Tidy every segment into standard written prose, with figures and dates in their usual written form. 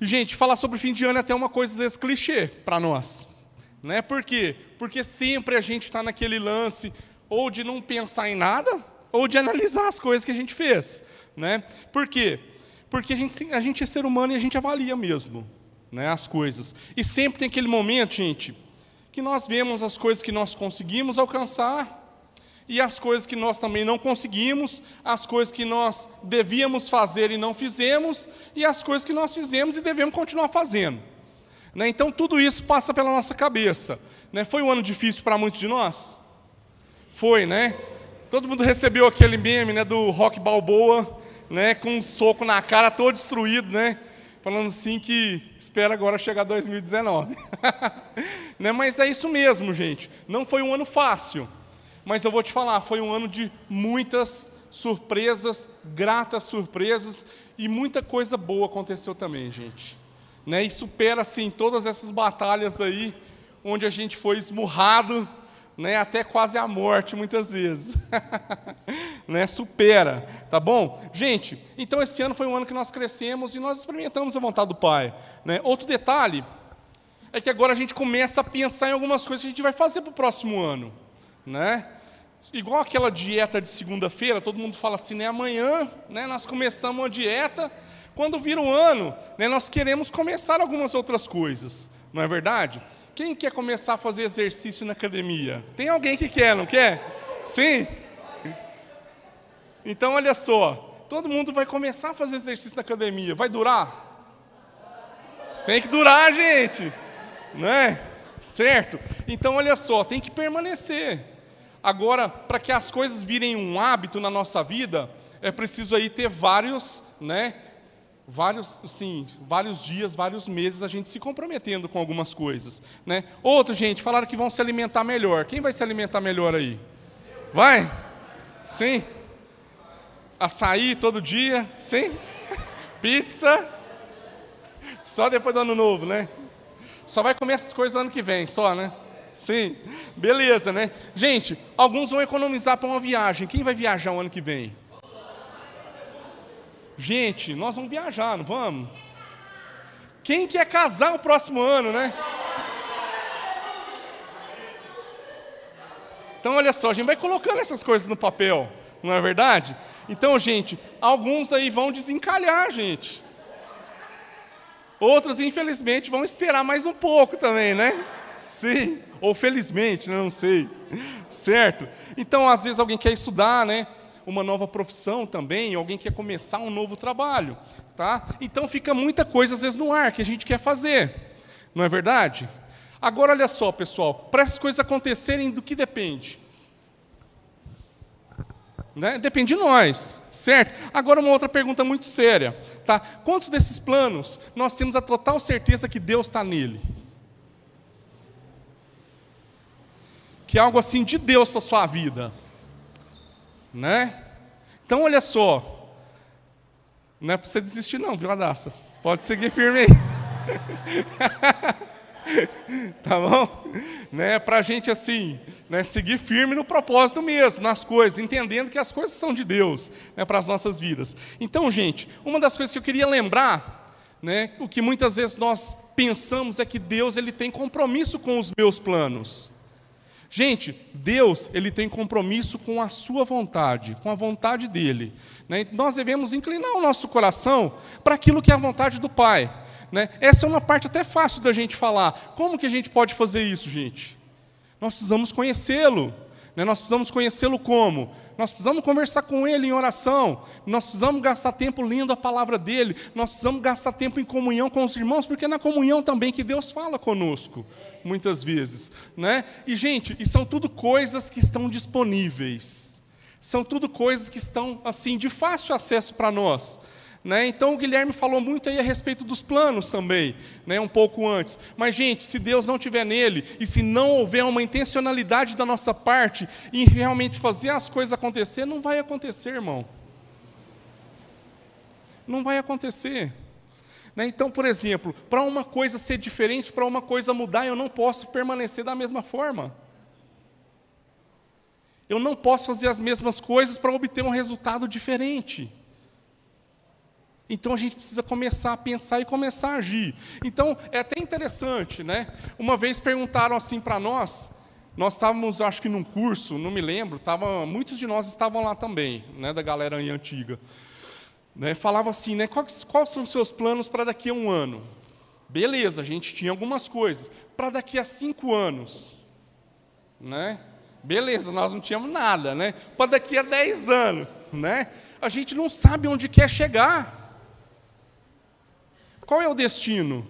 Gente, falar sobre fim de ano é até uma coisa, às vezes, clichê para nós. Né? Por quê? Porque sempre a gente está naquele lance ou de não pensar em nada, ou de analisar as coisas que a gente fez. Né? Por quê? Porque a gente é ser humano e a gente avalia mesmo, né, as coisas. E sempre tem aquele momento, gente, que nós vemos as coisas que nós conseguimos alcançar e as coisas que nós também não conseguimos, as coisas que nós devíamos fazer e não fizemos, e as coisas que nós fizemos e devemos continuar fazendo. Né? Então, tudo isso passa pela nossa cabeça. Né? Foi um ano difícil para muitos de nós? Foi, né? Todo mundo recebeu aquele meme, né, do Rock Balboa, né, com um soco na cara, todo destruído, né? Falando assim que espera agora chegar 2019. Né? Mas é isso mesmo, gente. Não foi um ano fácil. Mas eu vou te falar, foi um ano de muitas surpresas, gratas surpresas, e muita coisa boa aconteceu também, gente. Né? E supera, assim, todas essas batalhas aí, onde a gente foi esmurrado, né, até quase a morte, muitas vezes. Né? Supera, tá bom? Gente, então esse ano foi um ano que nós crescemos e nós experimentamos a vontade do Pai. Né? Outro detalhe é que agora a gente começa a pensar em algumas coisas que a gente vai fazer para o próximo ano. Né? Igual aquela dieta de segunda-feira, todo mundo fala assim, né, amanhã, né, nós começamos uma dieta, quando vira um ano, né, nós queremos começar algumas outras coisas, não é verdade? Quem quer começar a fazer exercício na academia? Tem alguém que quer, não quer? Sim? Então, olha só, todo mundo vai começar a fazer exercício na academia, vai durar? Tem que durar, gente, não é? Certo? Então, olha só, tem que permanecer. Agora, para que as coisas virem um hábito na nossa vida, é preciso aí ter vários, né, vários dias, vários meses a gente se comprometendo com algumas coisas. Né? Outro, gente, falaram que vão se alimentar melhor. Quem vai se alimentar melhor aí? Vai? Sim? Açaí todo dia? Sim? Pizza? Só depois do ano novo, né? Só vai comer essas coisas ano que vem, só, né? Sim, beleza, né? Gente, alguns vão economizar para uma viagem. Quem vai viajar o ano que vem? Gente, nós vamos viajar, não vamos? Quem quer casar o próximo ano, né? Então, olha só, a gente vai colocando essas coisas no papel, não é verdade? Então, gente, alguns aí vão desencalhar, gente. Outros, infelizmente, vão esperar mais um pouco também, né? Sim, ou felizmente, né? Não sei. Certo? Então, às vezes, alguém quer estudar, né? Uma nova profissão também, alguém quer começar um novo trabalho, tá? Então fica muita coisa às vezes no ar que a gente quer fazer, não é verdade? Agora olha só, pessoal, para essas coisas acontecerem, do que depende? Né? Depende de nós, certo? Agora uma outra pergunta muito séria, tá? Quantos desses planos nós temos a total certeza que Deus está nele? Que é algo assim de Deus para a sua vida. Né? Então, olha só, não é para você desistir não, viu, Adassa? Pode seguir firme aí. Tá bom? Né? Para a gente, assim, né, seguir firme no propósito mesmo, nas coisas, entendendo que as coisas são de Deus, né, para as nossas vidas. Então, gente, uma das coisas que eu queria lembrar, né, o que muitas vezes nós pensamos é que Deus ele tem compromisso com os meus planos. Gente, Deus, ele tem compromisso com a sua vontade, com a vontade dele. Né? Nós devemos inclinar o nosso coração para aquilo que é a vontade do Pai. Né? Essa é uma parte até fácil da gente falar. Como que a gente pode fazer isso, gente? Nós precisamos conhecê-lo. Né? Nós precisamos conhecê-lo como? Nós precisamos conversar com Ele em oração, nós precisamos gastar tempo lendo a palavra dEle, nós precisamos gastar tempo em comunhão com os irmãos, porque é na comunhão também que Deus fala conosco, muitas vezes. Né? E, gente, e são tudo coisas que estão disponíveis, são tudo coisas que estão, assim, de fácil acesso para nós. Né? Então o Guilherme falou muito aí a respeito dos planos também, né? Um pouco antes. Mas, gente, se Deus não estiver nele, e se não houver uma intencionalidade da nossa parte em realmente fazer as coisas acontecer, não vai acontecer, irmão. Não vai acontecer. Né? Então, por exemplo, para uma coisa ser diferente, para uma coisa mudar, eu não posso permanecer da mesma forma. Eu não posso fazer as mesmas coisas para obter um resultado diferente. Então a gente precisa começar a pensar e começar a agir. Então é até interessante, né? Uma vez perguntaram assim para nós estávamos, acho que num curso, não me lembro, muitos de nós estavam lá também, né, da galera aí antiga. Né, falava assim, né, quais são os seus planos para daqui a um ano? Beleza, a gente tinha algumas coisas. Para daqui a 5 anos, né? Beleza, nós não tínhamos nada, né? Para daqui a 10 anos, né? A gente não sabe onde quer chegar. Qual é o destino?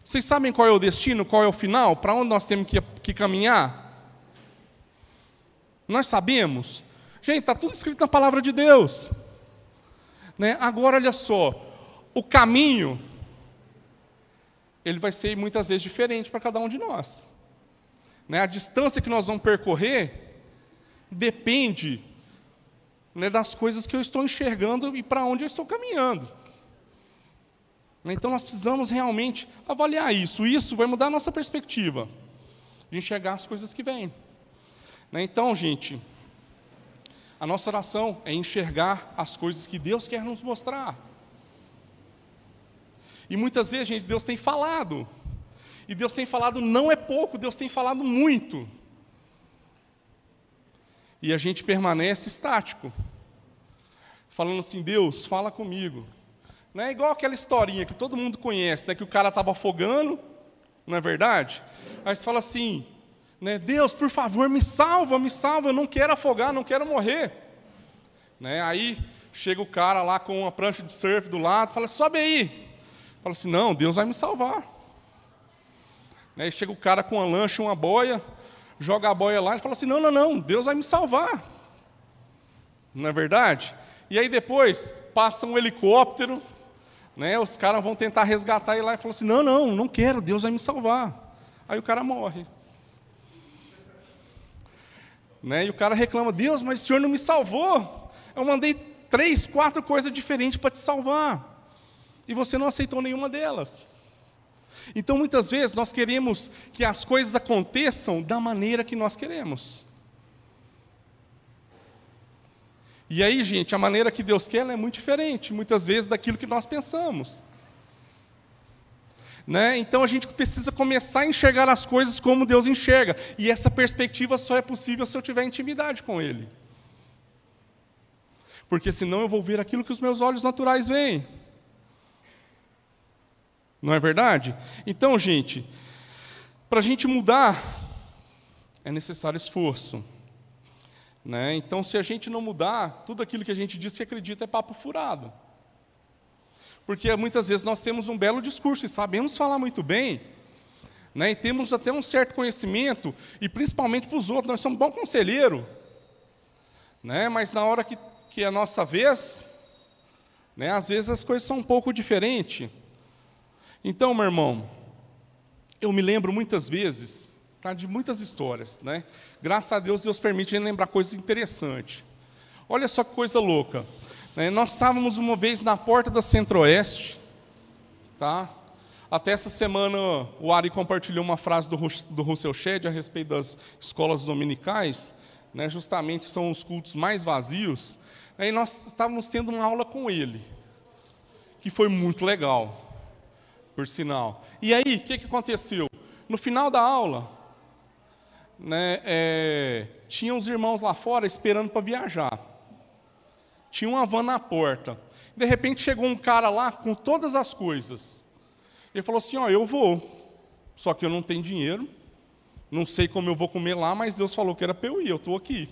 Vocês sabem qual é o destino? Qual é o final? Para onde nós temos que caminhar? Nós sabemos? Gente, está tudo escrito na palavra de Deus. Né? Agora, olha só, o caminho, ele vai ser muitas vezes diferente para cada um de nós. Né? A distância que nós vamos percorrer depende, né, das coisas que eu estou enxergando e para onde eu estou caminhando. Então nós precisamos realmente avaliar isso. Isso vai mudar a nossa perspectiva de enxergar as coisas que vêm. Né? Então, gente, a nossa oração é enxergar as coisas que Deus quer nos mostrar. E muitas vezes, gente, Deus tem falado. E Deus tem falado não é pouco, Deus tem falado muito. E a gente permanece estático, falando assim, Deus, fala comigo. Não é igual aquela historinha que todo mundo conhece, né, que o cara estava afogando, não é verdade? Aí você fala assim, né, Deus, por favor, me salva, eu não quero afogar, não quero morrer. Né, aí chega o cara lá com uma prancha de surf do lado, fala, sobe aí. Fala assim, não, Deus vai me salvar. Né, chega o cara com uma lancha, uma boia, joga a boia lá e fala assim, não, Deus vai me salvar. Não é verdade? E aí depois passa um helicóptero, né, os caras vão tentar resgatar ele lá e falam assim, não quero, Deus vai me salvar. Aí o cara morre. Né, e o cara reclama, Deus, mas o Senhor não me salvou. Eu mandei 3, 4 coisas diferentes para te salvar. E você não aceitou nenhuma delas. Então, muitas vezes, nós queremos que as coisas aconteçam da maneira que nós queremos. E aí, gente, a maneira que Deus quer é muito diferente, muitas vezes, daquilo que nós pensamos. Né? Então, a gente precisa começar a enxergar as coisas como Deus enxerga. E essa perspectiva só é possível se eu tiver intimidade com Ele. Porque senão eu vou ver aquilo que os meus olhos naturais veem. Não é verdade? Então, gente, para a gente mudar, é necessário esforço. Né? Então, se a gente não mudar, tudo aquilo que a gente diz que acredita é papo furado. Porque muitas vezes nós temos um belo discurso e sabemos falar muito bem, né? E temos até um certo conhecimento, e principalmente para os outros, nós somos bom conselheiro. Né? Mas na hora que é a nossa vez, né, às vezes as coisas são um pouco diferentes. Então, meu irmão, eu me lembro muitas vezes, tá, de muitas histórias, né? Graças a Deus, Deus permite a gente lembrar coisas interessantes. Olha só que coisa louca. Né? Nós estávamos uma vez na porta da Centro-Oeste, tá? Até essa semana o Ari compartilhou uma frase do Russell Shedd a respeito das escolas dominicais, né? Justamente são os cultos mais vazios. E nós estávamos tendo uma aula com ele, que foi muito legal. Por sinal. E aí, o que aconteceu? No final da aula, né, tinha os irmãos lá fora esperando para viajar. Tinha uma van na porta. De repente, chegou um cara lá com todas as coisas. Ele falou assim, eu vou, só que eu não tenho dinheiro, não sei como eu vou comer lá, mas Deus falou que era para eu ir, eu estou aqui.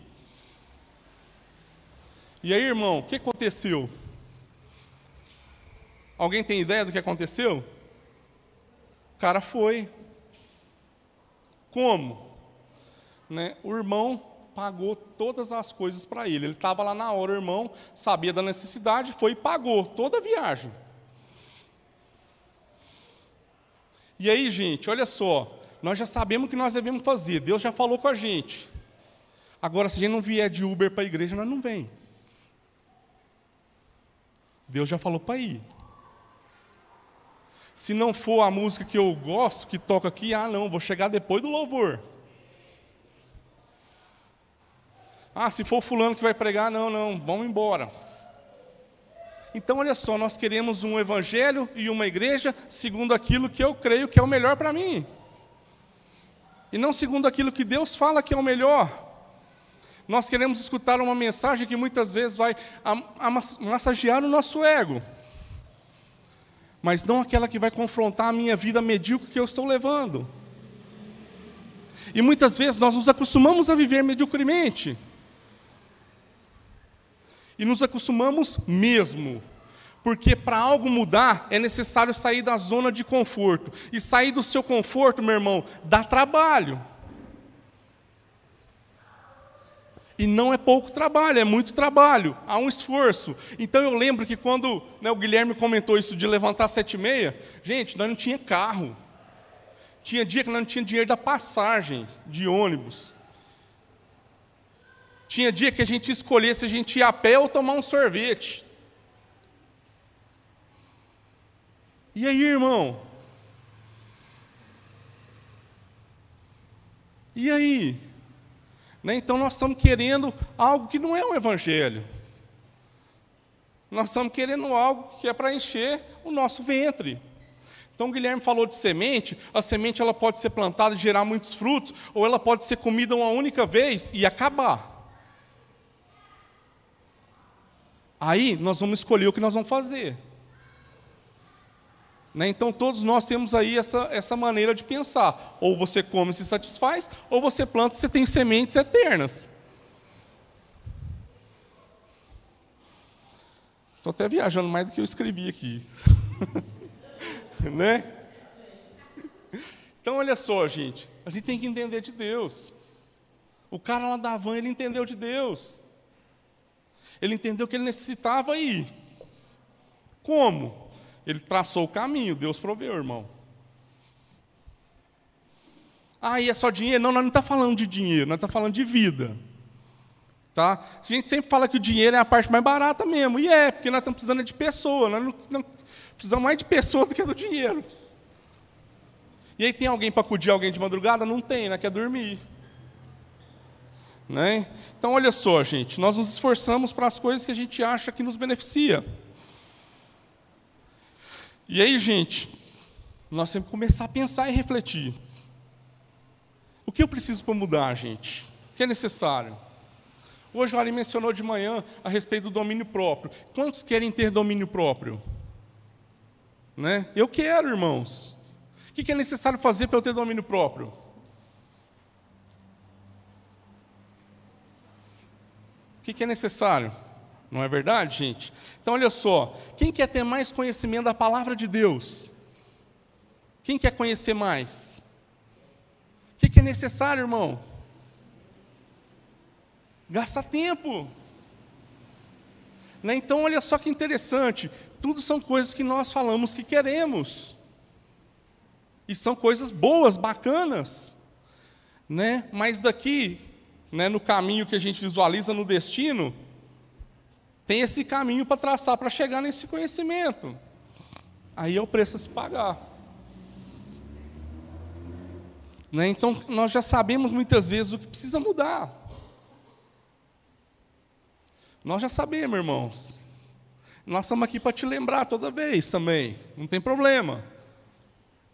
E aí, irmão, o que aconteceu? Alguém tem ideia do que aconteceu? O cara foi. Como? Né? O irmão pagou todas as coisas para ele. Ele estava lá na hora, o irmão sabia da necessidade, foi e pagou toda a viagem. E aí, gente, olha só, nós já sabemos o que nós devemos fazer, Deus já falou com a gente. Agora, se a gente não vier de Uber para a igreja, nós não vem. Deus já falou para ir. Se não for a música que eu gosto, que toca aqui, não, vou chegar depois do louvor. Se for fulano que vai pregar, não, vamos embora. Então, olha só, nós queremos um evangelho e uma igreja segundo aquilo que eu creio que é o melhor para mim. E não segundo aquilo que Deus fala que é o melhor. Nós queremos escutar uma mensagem que muitas vezes vai massagear o nosso ego, mas não aquela que vai confrontar a minha vida medíocre que eu estou levando. E muitas vezes nós nos acostumamos a viver mediocremente. E nos acostumamos mesmo. Porque para algo mudar é necessário sair da zona de conforto. E sair do seu conforto, meu irmão, dá trabalho. E não é pouco trabalho, é muito trabalho, há um esforço. Então eu lembro que quando o Guilherme comentou isso de levantar às 7h30, gente, nós não tinha carro. Tinha dia que nós não tinha dinheiro da passagem de ônibus. Tinha dia que a gente escolhia se a gente ia a pé ou tomar um sorvete. E aí, irmão? E aí? Então nós estamos querendo algo que não é um evangelho. Nós estamos querendo algo que é para encher o nosso ventre. Então o Guilherme falou de semente. A semente ela pode ser plantada e gerar muitos frutos, ou ela pode ser comida uma única vez e acabar. Aí nós vamos escolher o que nós vamos fazer. Então todos nós temos aí essa maneira de pensar. Ou você come e se satisfaz, ou você planta e você tem sementes eternas. Estou até viajando mais do que eu escrevi aqui. Né? Então olha só, gente. A gente tem que entender de Deus. O cara lá da van, ele entendeu de Deus. Ele entendeu que ele necessitava ir. Como? Ele traçou o caminho, Deus proveu, irmão. E é só dinheiro? Não, nós não estamos falando de dinheiro, nós estamos falando de vida. Tá? A gente sempre fala que o dinheiro é a parte mais barata mesmo, e porque nós estamos precisando de pessoa, nós não precisamos mais de pessoa do que do dinheiro. E aí tem alguém para acudir alguém de madrugada? Não tem, nós quer dormir. Então olha só, gente, nós nos esforçamos para as coisas que a gente acha que nos beneficia. E aí, gente, nós temos que começar a pensar e refletir. O que eu preciso para mudar, gente? O que é necessário? Hoje o Ari mencionou de manhã a respeito do domínio próprio. Quantos querem ter domínio próprio? Eu quero, irmãos. O que é necessário fazer para eu ter domínio próprio? O que é necessário? Não é verdade, gente? Então, olha só. Quem quer ter mais conhecimento da palavra de Deus? Quem quer conhecer mais? O que é necessário, irmão? Gasta tempo. Então, olha só que interessante. Tudo são coisas que nós falamos que queremos. E são coisas boas, bacanas. Mas daqui, no caminho que a gente visualiza no destino, tem esse caminho para traçar, para chegar nesse conhecimento. Aí é o preço a se pagar. Então, nós já sabemos muitas vezes o que precisa mudar. Nós já sabemos, irmãos. Nós estamos aqui para te lembrar toda vez também. Não tem problema.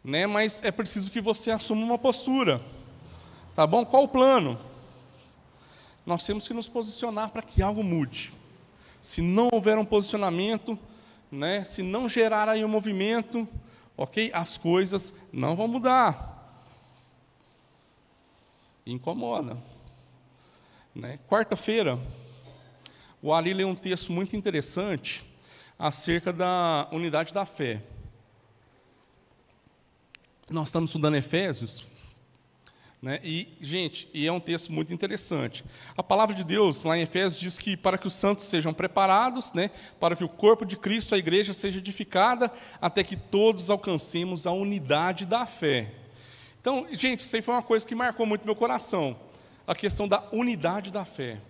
Mas é preciso que você assuma uma postura. Tá bom? Qual o plano? Nós temos que nos posicionar para que algo mude. Se não houver um posicionamento, se não gerar aí um movimento, ok? As coisas não vão mudar. Incomoda. Quarta-feira, o Ari leu um texto muito interessante acerca da unidade da fé. Nós estamos estudando Efésios. E, gente, é um texto muito interessante. A palavra de Deus, lá em Efésios, diz que para que os santos sejam preparados, para que o corpo de Cristo, a igreja, seja edificada, até que todos alcancemos a unidade da fé. Então, gente, isso aí foi uma coisa que marcou muito meu coração, a questão da unidade da fé.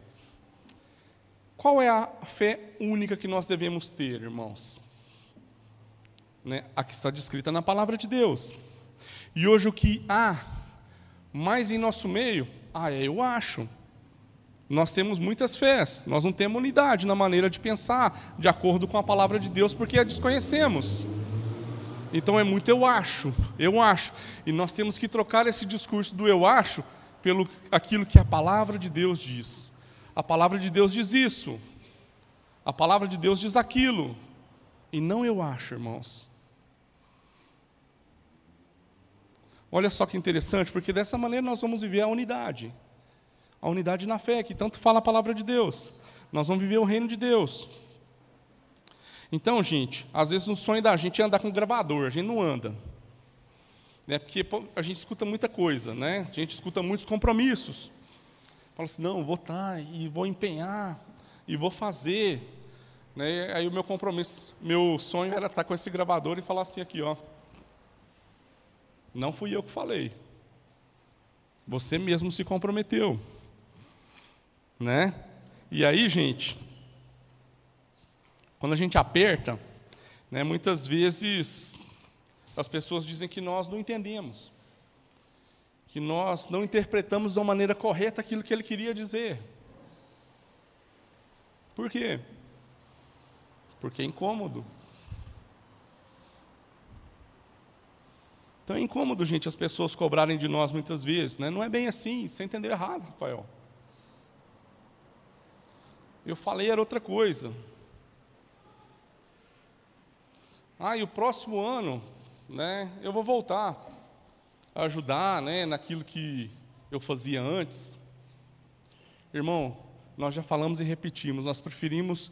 Qual é a fé única que nós devemos ter, irmãos? A que está descrita na palavra de Deus. E hoje o que há mais em nosso meio, eu acho. Nós temos muitas fés, nós não temos unidade na maneira de pensar, de acordo com a palavra de Deus, porque a desconhecemos. Então é muito eu acho. E nós temos que trocar esse discurso do eu acho pelo aquilo que a palavra de Deus diz. A palavra de Deus diz isso. A palavra de Deus diz aquilo. E não eu acho, irmãos. Olha só que interessante, porque dessa maneira nós vamos viver a unidade. A unidade na fé, que tanto fala a palavra de Deus. Nós vamos viver o reino de Deus. Então, gente, às vezes o sonho da gente é andar com gravador, a gente não anda. Né? Porque a gente escuta muita coisa, né? A gente escuta muitos compromissos. Fala assim, não, vou estar e vou empenhar, e vou fazer. Né? Aí o meu compromisso, meu sonho era estar com esse gravador e falar assim aqui, ó. Não fui eu que falei. Você mesmo se comprometeu. Né? E aí, gente, quando a gente aperta, né, muitas vezes as pessoas dizem que nós não entendemos, que nós não interpretamos de uma maneira correta aquilo que ele queria dizer. Por quê? Porque é incômodo. Então é incômodo, gente, as pessoas cobrarem de nós muitas vezes, né? Não é bem assim, você entendeu errado, Rafael. Eu falei era outra coisa. E o próximo ano, né, eu vou voltar a ajudar, né, naquilo que eu fazia antes. Irmão, nós já falamos e repetimos, nós preferimos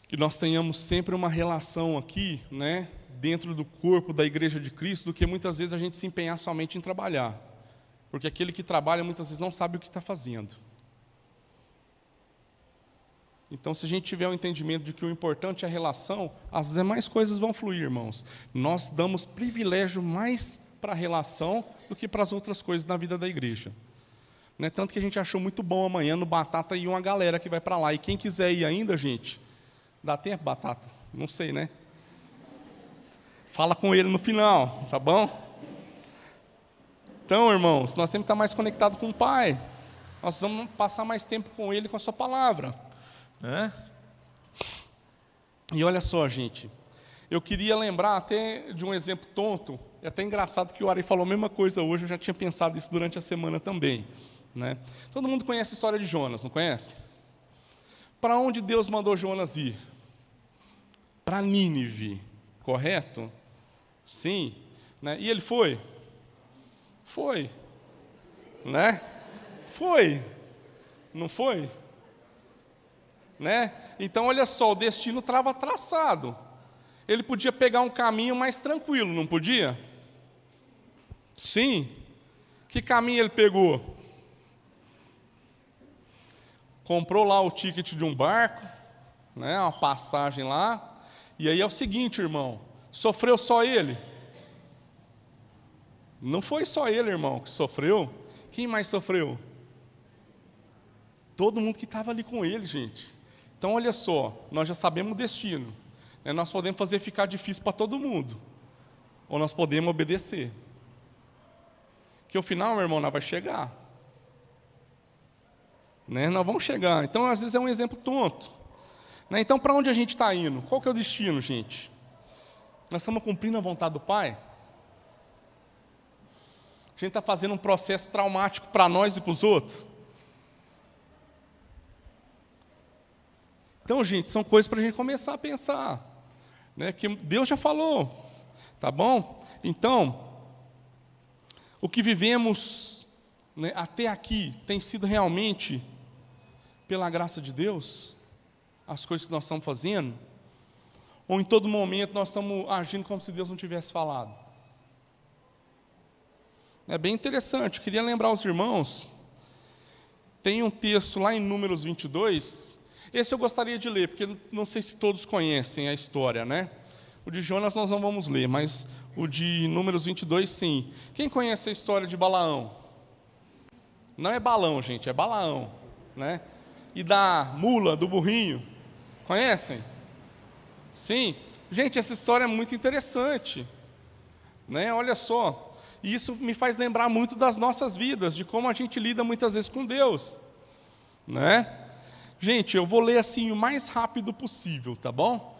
que nós tenhamos sempre uma relação aqui, né, dentro do corpo da Igreja de Cristo, do que muitas vezes a gente se empenhar somente em trabalhar. Porque aquele que trabalha muitas vezes não sabe o que está fazendo. Então, se a gente tiver o entendimento de que o importante é a relação, as demais coisas vão fluir, irmãos. Nós damos privilégio mais para a relação do que para as outras coisas na vida da igreja. Né? Tanto que a gente achou muito bom amanhã no Batata ir uma galera que vai para lá. E quem quiser ir ainda, gente, dá tempo, Batata? Não sei, né? Fala com ele no final, tá bom? Então, irmãos, nós temos que estar mais conectados com o Pai. Nós vamos passar mais tempo com Ele, com a Sua palavra. E olha só, gente, eu queria lembrar até de um exemplo tonto, é até engraçado que o Ari falou a mesma coisa hoje, eu já tinha pensado isso durante a semana também. Né? Todo mundo conhece a história de Jonas, não conhece? Para onde Deus mandou Jonas ir? Para Nínive, correto? Sim. Né? E ele foi? Foi. Né? Foi. Não foi? Né? Então, olha só, o destino estava traçado. Ele podia pegar um caminho mais tranquilo, não podia? Sim. Que caminho ele pegou? Comprou lá o ticket de um barco, né, uma passagem lá, e aí é o seguinte, irmão, sofreu só ele? Não foi só ele, irmão, que sofreu. Quem mais sofreu? Todo mundo que estava ali com ele, gente. Então, olha só, nós já sabemos o destino. Né? Nós podemos fazer ficar difícil para todo mundo. Ou nós podemos obedecer. Que o final, meu irmão, nós vai chegar. Né? Nós vamos chegar. Então, às vezes é um exemplo tonto. Né? Então, para onde a gente está indo? Qual que é o destino, gente? Nós estamos cumprindo a vontade do Pai? A gente está fazendo um processo traumático para nós e para os outros? Então, gente, são coisas para a gente começar a pensar, né? Que Deus já falou, tá bom? Então, o que vivemos, né, até aqui tem sido realmente pela graça de Deus, as coisas que nós estamos fazendo, ou em todo momento nós estamos agindo como se Deus não tivesse falado? É bem interessante, queria lembrar os irmãos, tem um texto lá em Números 22, esse eu gostaria de ler, porque não sei se todos conhecem a história, né? O de Jonas nós não vamos ler, mas o de Números 22, sim. Quem conhece a história de Balaão? Não é Balão, gente, é Balaão, né? E da mula, do burrinho, conhecem? Sim. Gente, essa história é muito interessante, né? Olha só, e isso me faz lembrar muito das nossas vidas, de como a gente lida muitas vezes com Deus. né? Gente, eu vou ler assim o mais rápido possível, tá bom?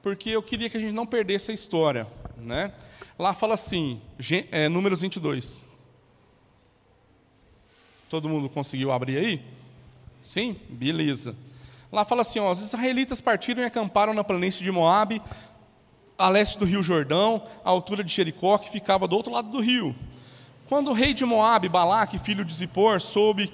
Porque eu queria que a gente não perdesse a história, né? Lá fala assim, Números 22. Todo mundo conseguiu abrir aí? Sim? Beleza. Lá fala assim, ó, os israelitas partiram e acamparam na planície de Moabe, a leste do rio Jordão, à altura de Jericó, que ficava do outro lado do rio. Quando o rei de Moabe, Balaque, filho de Zippor, soube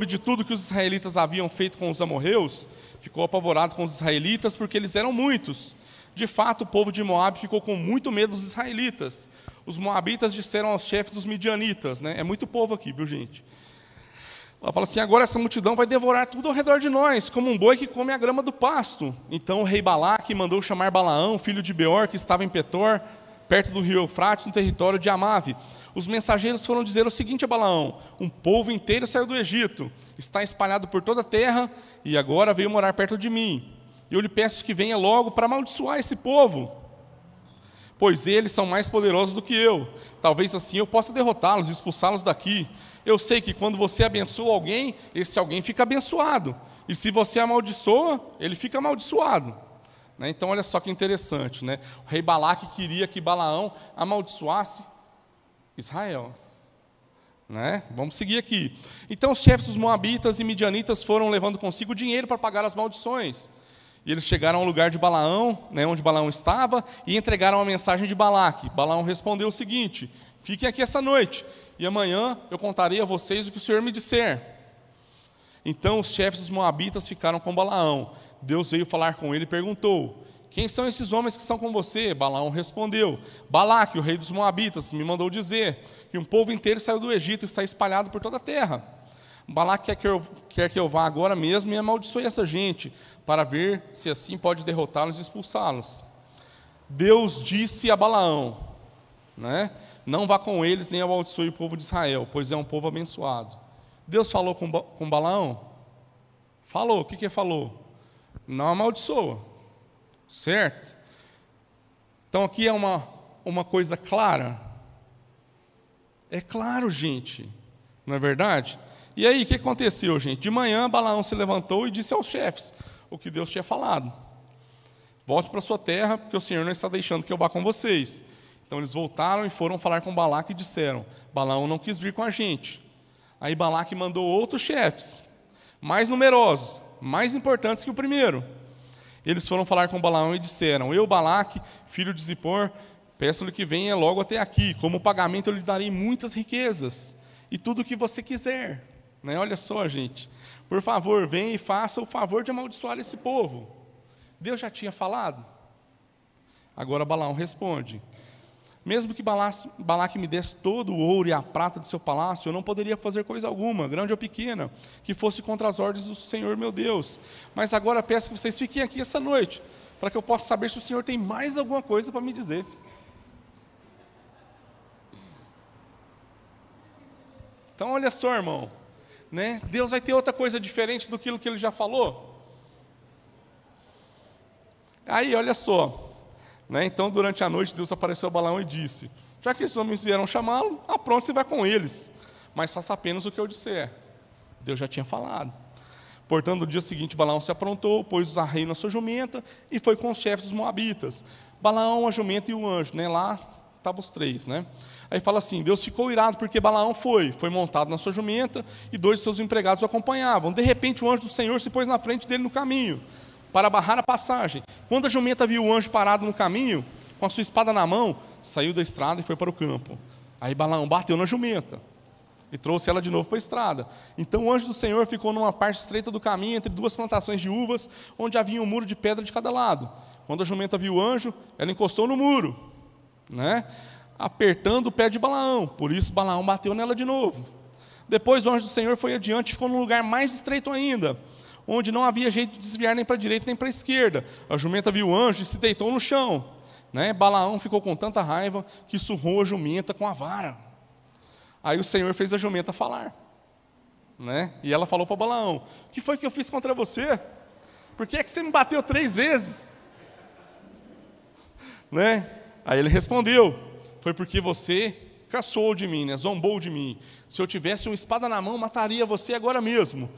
de tudo que os israelitas haviam feito com os amorreus, ficou apavorado com os israelitas, porque eles eram muitos. De fato, o povo de Moabe ficou com muito medo dos israelitas. Os moabitas disseram aos chefes dos midianitas, né? É muito povo aqui, viu, gente? Ela fala assim, agora essa multidão vai devorar tudo ao redor de nós, como um boi que come a grama do pasto. Então o rei Balaque mandou chamar Balaão, filho de Beor, que estava em Petor, perto do rio Eufrates, no território de Amave. Os mensageiros foram dizer o seguinte a Balaão, um povo inteiro saiu do Egito, está espalhado por toda a terra, e agora veio morar perto de mim. Eu lhe peço que venha logo para amaldiçoar esse povo, pois eles são mais poderosos do que eu. Talvez assim eu possa derrotá-los e expulsá-los daqui. Eu sei que quando você abençoa alguém, esse alguém fica abençoado. E se você amaldiçoa, ele fica amaldiçoado. Né? Então, olha só que interessante. Né? O rei Balaque queria que Balaão amaldiçoasse Israel. Né? Vamos seguir aqui. Então, os chefes dos moabitas e midianitas foram levando consigo dinheiro para pagar as maldições. E eles chegaram ao lugar de Balaão, né, onde Balaão estava, e entregaram a mensagem de Balaque. Balaão respondeu o seguinte, fiquem aqui essa noite, e amanhã eu contarei a vocês o que o Senhor me disser. Então os chefes dos moabitas ficaram com Balaão. Deus veio falar com ele e perguntou, quem são esses homens que estão com você? Balaão respondeu, Balaque, o rei dos moabitas, me mandou dizer que um povo inteiro saiu do Egito e está espalhado por toda a terra. Balaque quer que eu vá agora mesmo e amaldiçoe essa gente, para ver se assim pode derrotá-los e expulsá-los. Deus disse a Balaão, né, não vá com eles nem amaldiçoe o povo de Israel, pois é um povo abençoado. Deus falou com Balaão? Falou, o que ele falou? Não amaldiçoa, certo? Então aqui é uma coisa clara. É claro, gente, não é verdade? E aí, o que aconteceu, gente? De manhã, Balaão se levantou e disse aos chefes o que Deus tinha falado. Volte para a sua terra, porque o Senhor não está deixando que eu vá com vocês. Então eles voltaram e foram falar com Balaque e disseram, Balaão não quis vir com a gente. Aí Balaque mandou outros chefes, mais numerosos, mais importantes que o primeiro. Eles foram falar com Balaão e disseram, eu, Balaque, filho de Zippor, peço-lhe que venha logo até aqui. Como pagamento eu lhe darei muitas riquezas e tudo o que você quiser. Né? Olha só, gente. Por favor, venha e faça o favor de amaldiçoar esse povo. Deus já tinha falado? Agora Balaão responde, mesmo que Balaque me desse todo o ouro e a prata do seu palácio, eu não poderia fazer coisa alguma, grande ou pequena, que fosse contra as ordens do Senhor meu Deus. Mas agora peço que vocês fiquem aqui essa noite, para que eu possa saber se o Senhor tem mais alguma coisa para me dizer. Então olha só, irmão, né? Deus vai ter outra coisa diferente do que ele já falou? Aí, olha só, né? Então durante a noite Deus apareceu a Balaão e disse, já que esses homens vieram chamá-lo, apronte, você vai com eles, mas faça apenas o que eu disser. Deus já tinha falado. Portanto, no dia seguinte Balaão se aprontou, pôs os arreios na sua jumenta e foi com os chefes dos moabitas. Balaão, a jumenta e o anjo, né? Lá estavam os três, né? Aí fala assim, Deus ficou irado porque Balaão foi montado na sua jumenta e 2 de seus empregados o acompanhavam. De repente o anjo do Senhor se pôs na frente dele no caminho, para barrar a passagem. Quando a jumenta viu o anjo parado no caminho, com a sua espada na mão, saiu da estrada e foi para o campo. Aí Balaão bateu na jumenta e trouxe ela de novo para a estrada. Então o anjo do Senhor ficou numa parte estreita do caminho, entre 2 plantações de uvas, onde havia um muro de pedra de cada lado. Quando a jumenta viu o anjo, ela encostou no muro, né? Apertando o pé de Balaão. Por isso Balaão bateu nela de novo. Depois o anjo do Senhor foi adiante e ficou num lugar mais estreito ainda, onde não havia jeito de desviar nem para a direita nem para a esquerda. A jumenta viu o anjo e se deitou no chão, né? Balaão ficou com tanta raiva que surrou a jumenta com a vara. Aí o Senhor fez a jumenta falar, né? E ela falou para Balaão, o que foi que eu fiz contra você? Por que é que você me bateu 3 vezes? Né? Aí ele respondeu, foi porque você caçoou de mim, né? Zombou de mim. Se eu tivesse uma espada na mão, mataria você agora mesmo.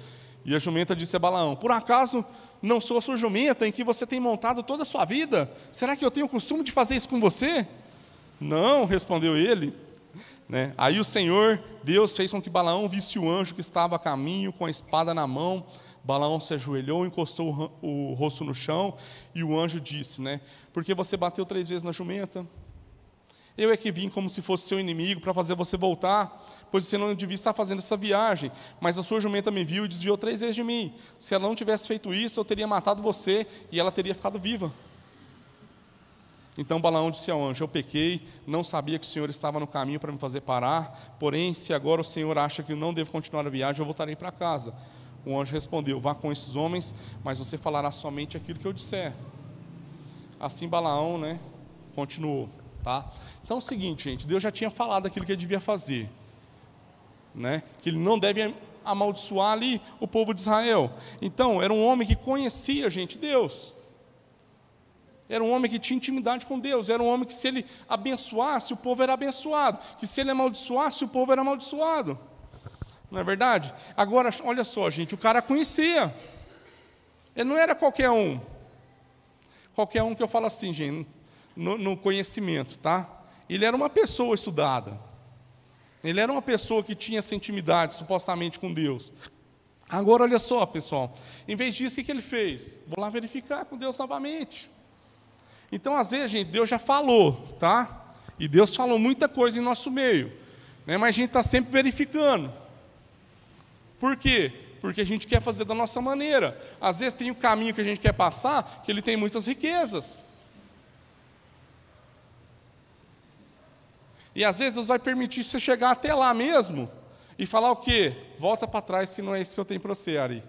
E a jumenta disse a Balaão: por acaso não sou a sua jumenta em que você tem montado toda a sua vida? Será que eu tenho o costume de fazer isso com você? Não, respondeu ele. Né? Aí o Senhor, Deus, fez com que Balaão visse o anjo que estava a caminho com a espada na mão. Balaão se ajoelhou, encostou o rosto no chão, e o anjo disse, né? Porque você bateu 3 vezes na jumenta? Eu é que vim como se fosse seu inimigo para fazer você voltar, pois você não devia estar fazendo essa viagem, mas a sua jumenta me viu e desviou 3 vezes de mim. Se ela não tivesse feito isso, eu teria matado você e ela teria ficado viva. Então Balaão disse ao anjo: eu pequei, não sabia que o Senhor estava no caminho para me fazer parar, porém, se agora o Senhor acha que eu não devo continuar a viagem, eu voltarei para casa. O anjo respondeu: vá com esses homens, mas você falará somente aquilo que eu disser. Assim Balaão, né, continuou. Tá? Então é o seguinte, gente, Deus já tinha falado aquilo que ele devia fazer, né? Que ele não deve amaldiçoar ali o povo de Israel. Então, era um homem que conhecia, gente, Deus. Era um homem que tinha intimidade com Deus. Era um homem que, se ele abençoasse, o povo era abençoado. Que se ele amaldiçoasse, o povo era amaldiçoado. Não é verdade? Agora, olha só, gente, o cara conhecia. Ele não era qualquer um. Qualquer um que eu falo assim, gente, no conhecimento, tá? Ele era uma pessoa estudada. Ele era uma pessoa que tinha essa intimidade, supostamente, com Deus. Agora, olha só, pessoal. Em vez disso, o que ele fez? Vou lá verificar com Deus novamente. Então, às vezes, gente, Deus já falou, tá? E Deus falou muita coisa em nosso meio, né? Mas a gente está sempre verificando. Por quê? Porque a gente quer fazer da nossa maneira. Às vezes tem um caminho que a gente quer passar, que ele tem muitas riquezas. E às vezes Deus vai permitir você chegar até lá mesmo e falar o quê? Volta para trás, que não é isso que eu tenho para você, Ari.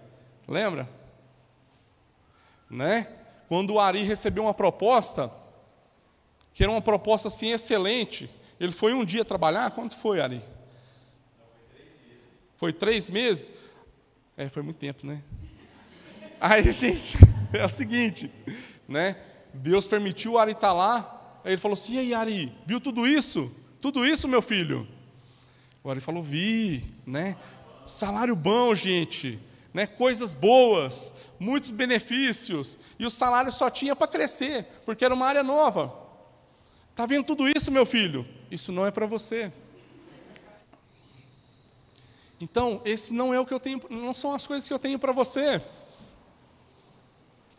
Lembra? Né? Quando o Ari recebeu uma proposta, que era uma proposta assim excelente, ele foi um dia trabalhar. Quanto foi, Ari? Foi 3 meses? Foi muito tempo, né? Aí, gente, é o seguinte, né? Deus permitiu o Ari estar lá. Aí ele falou assim: e aí, Ari, viu tudo isso? Tudo isso, meu filho? O Ari falou: vi, né? Salário bom, gente, né? Coisas boas, muitos benefícios, e o salário só tinha para crescer, porque era uma área nova. Está vendo tudo isso, meu filho? Isso não é para você. Então, esse não é o que eu tenho, não são as coisas que eu tenho para você.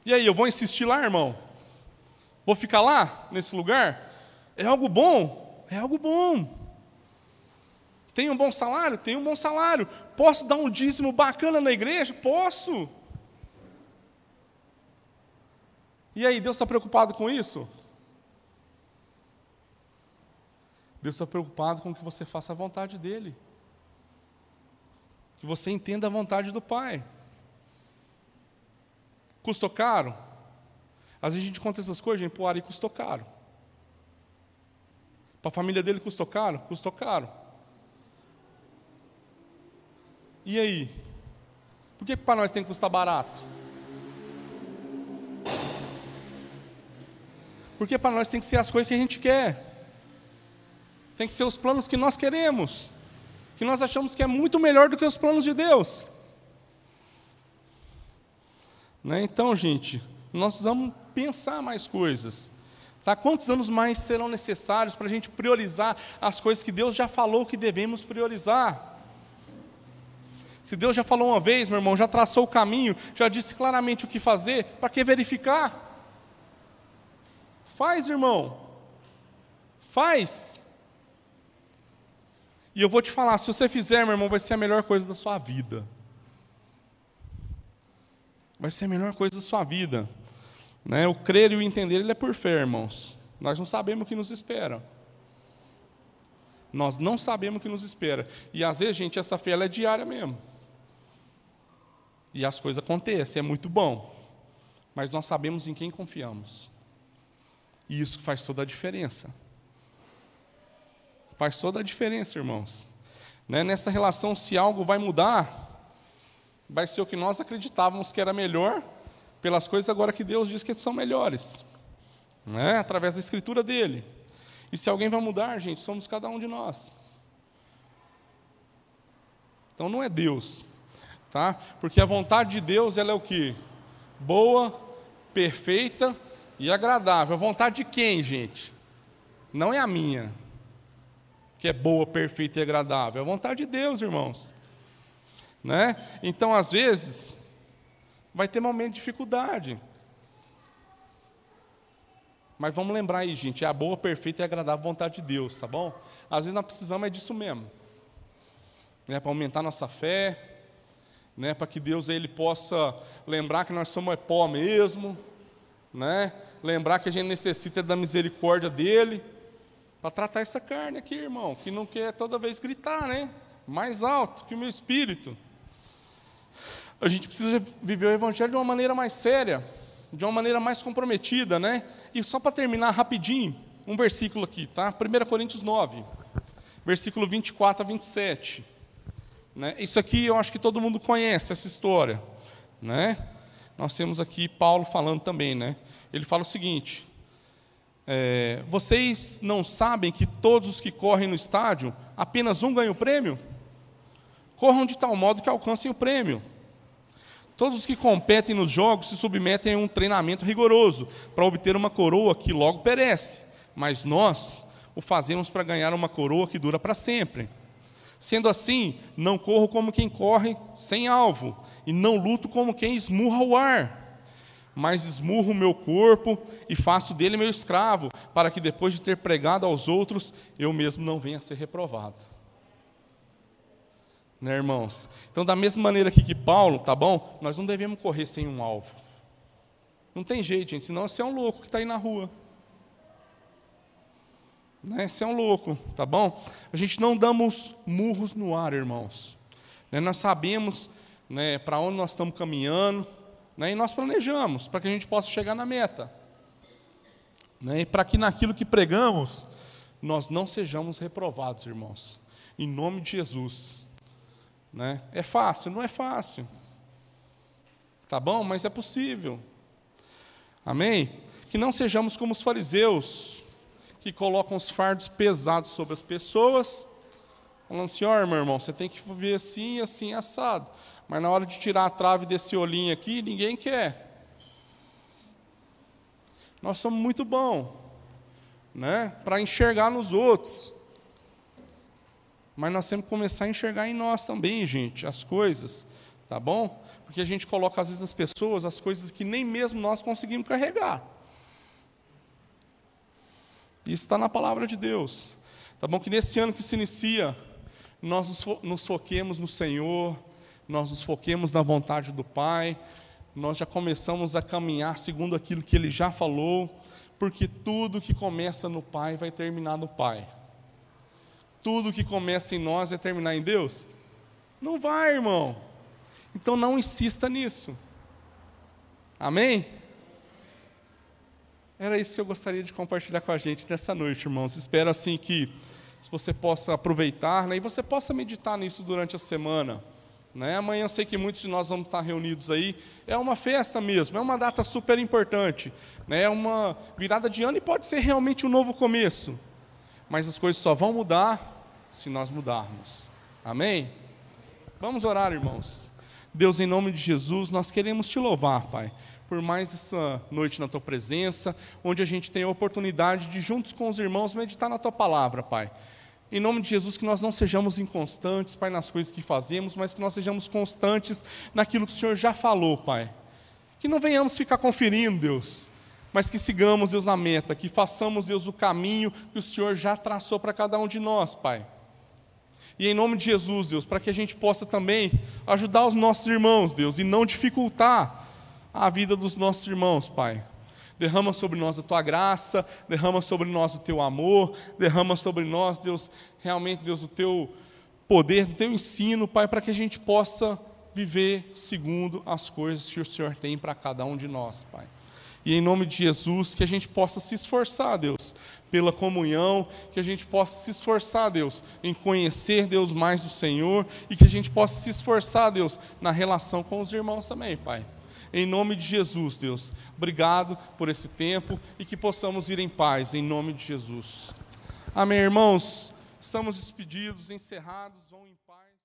E aí, eu vou insistir lá, irmão? Vou ficar lá, nesse lugar? É algo bom? É algo bom. Tem um bom salário? Tem um bom salário. Posso dar um dízimo bacana na igreja? Posso. E aí, Deus está preocupado com isso? Deus está preocupado com que você faça a vontade dEle. Que você entenda a vontade do Pai. Custou caro? Às vezes a gente conta essas coisas, gente, pô, Ari custou caro. Para a família dele custou caro? Custou caro. E aí? Por que para nós tem que custar barato? Porque para nós tem que ser as coisas que a gente quer. Tem que ser os planos que nós queremos. Que nós achamos que é muito melhor do que os planos de Deus. Né? Então, gente, nós precisamos pensar mais coisas. Tá? Quantos anos mais serão necessários para a gente priorizar as coisas que Deus já falou que devemos priorizar? Se Deus já falou uma vez, meu irmão, já traçou o caminho, já disse claramente o que fazer, para que verificar? Faz, irmão. Faz. E eu vou te falar, se você fizer, meu irmão, vai ser a melhor coisa da sua vida. Vai ser a melhor coisa da sua vida. Né? O crer e o entender, ele é por fé, irmãos. Nós não sabemos o que nos espera. Nós não sabemos o que nos espera. E às vezes, gente, essa fé ela é diária mesmo. E as coisas acontecem, é muito bom. Mas nós sabemos em quem confiamos. E isso faz toda a diferença. Faz toda a diferença, irmãos. Né? Nessa relação, se algo vai mudar, vai ser o que nós acreditávamos que era melhor, pelas coisas agora que Deus diz que são melhores, né? Através da Escritura dele. E se alguém vai mudar, gente, somos cada um de nós. Então não é Deus, tá? Porque a vontade de Deus, ela é o quê? Boa, perfeita e agradável. A vontade de quem, gente? Não é a minha, que é boa, perfeita e agradável. É a vontade de Deus, irmãos. Né? Então, às vezes, vai ter momento de dificuldade. Mas vamos lembrar aí, gente, é a boa, perfeita e agradável vontade de Deus, tá bom? Às vezes nós precisamos disso mesmo. Né? Para aumentar nossa fé, né? Para que Deus ele possa lembrar que nós somos pó mesmo, né? Lembrar que a gente necessita da misericórdia dele, para tratar essa carne aqui, irmão, que não quer toda vez gritar, né? Mais alto que o meu espírito. A gente precisa viver o evangelho de uma maneira mais séria, de uma maneira mais comprometida, né? E só para terminar rapidinho, um versículo aqui, tá? 1 Coríntios 9, versículo 24 a 27. Né? Isso aqui eu acho que todo mundo conhece, essa história. Né? Nós temos aqui Paulo falando também, né? Ele fala o seguinte: vocês não sabem que todos os que correm no estádio, apenas um ganha o prêmio? Corram de tal modo que alcancem o prêmio. Todos os que competem nos jogos se submetem a um treinamento rigoroso, para obter uma coroa que logo perece, mas nós o fazemos para ganhar uma coroa que dura para sempre. Sendo assim, não corro como quem corre sem alvo, e não luto como quem esmurra o ar, mas esmurro o meu corpo e faço dele meu escravo, para que depois de ter pregado aos outros, eu mesmo não venha a ser reprovado. Né, irmãos? Então, da mesma maneira aqui que Paulo, tá bom? Nós não devemos correr sem um alvo. Não tem jeito, gente, senão você é um louco que está aí na rua. Né? Você é um louco, tá bom? A gente não damos murros no ar, irmãos. Né? Nós sabemos, né, para onde nós estamos caminhando, né, e nós planejamos para que a gente possa chegar na meta. Né? E para que naquilo que pregamos, nós não sejamos reprovados, irmãos. Em nome de Jesus. Né? É fácil? Não é fácil. Tá bom? Mas é possível. Amém? Que não sejamos como os fariseus, que colocam os fardos pesados sobre as pessoas, falando assim: ó, meu irmão, você tem que viver assim, assim, assado. Mas na hora de tirar a trave desse olhinho aqui, ninguém quer. Nós somos muito bons, né, para enxergar nos outros. Mas nós temos que começar a enxergar em nós também, gente, as coisas, tá bom? Porque a gente coloca às vezes nas pessoas as coisas que nem mesmo nós conseguimos carregar. Isso está na palavra de Deus. Tá bom? Que nesse ano que se inicia, nós nos foquemos no Senhor, nós nos foquemos na vontade do Pai, nós já começamos a caminhar segundo aquilo que Ele já falou, porque tudo que começa no Pai vai terminar no Pai. Tudo que começa em nós vai terminar em Deus? Não vai, irmão. Então não insista nisso. Amém? Era isso que eu gostaria de compartilhar com a gente nessa noite, irmãos. Espero assim que você possa aproveitar, né, e você possa meditar nisso durante a semana. Né? Amanhã eu sei que muitos de nós vamos estar reunidos aí. É uma festa mesmo, é uma data super importante. Né? É uma virada de ano e pode ser realmente um novo começo. Mas as coisas só vão mudar se nós mudarmos. Amém? Vamos orar, irmãos. Deus, em nome de Jesus, nós queremos te louvar, Pai, por mais essa noite na Tua presença, onde a gente tem a oportunidade de, juntos com os irmãos, meditar na Tua palavra, Pai. Em nome de Jesus, que nós não sejamos inconstantes, Pai, nas coisas que fazemos, mas que nós sejamos constantes naquilo que o Senhor já falou, Pai. Que não venhamos ficar conferindo, Deus, mas que sigamos, Deus, na meta, que façamos, Deus, o caminho que o Senhor já traçou para cada um de nós, Pai. E em nome de Jesus, Deus, para que a gente possa também ajudar os nossos irmãos, Deus, e não dificultar a vida dos nossos irmãos, Pai. Derrama sobre nós a Tua graça, derrama sobre nós o Teu amor, derrama sobre nós, Deus, realmente, Deus, o Teu poder, o Teu ensino, Pai, para que a gente possa viver segundo as coisas que o Senhor tem para cada um de nós, Pai. E em nome de Jesus, que a gente possa se esforçar, Deus, pela comunhão, que a gente possa se esforçar, Deus, em conhecer, Deus, mais o Senhor, e que a gente possa se esforçar, Deus, na relação com os irmãos também, Pai. Em nome de Jesus, Deus, obrigado por esse tempo e que possamos ir em paz, em nome de Jesus. Amém, irmãos? Estamos despedidos, encerrados, vão em paz.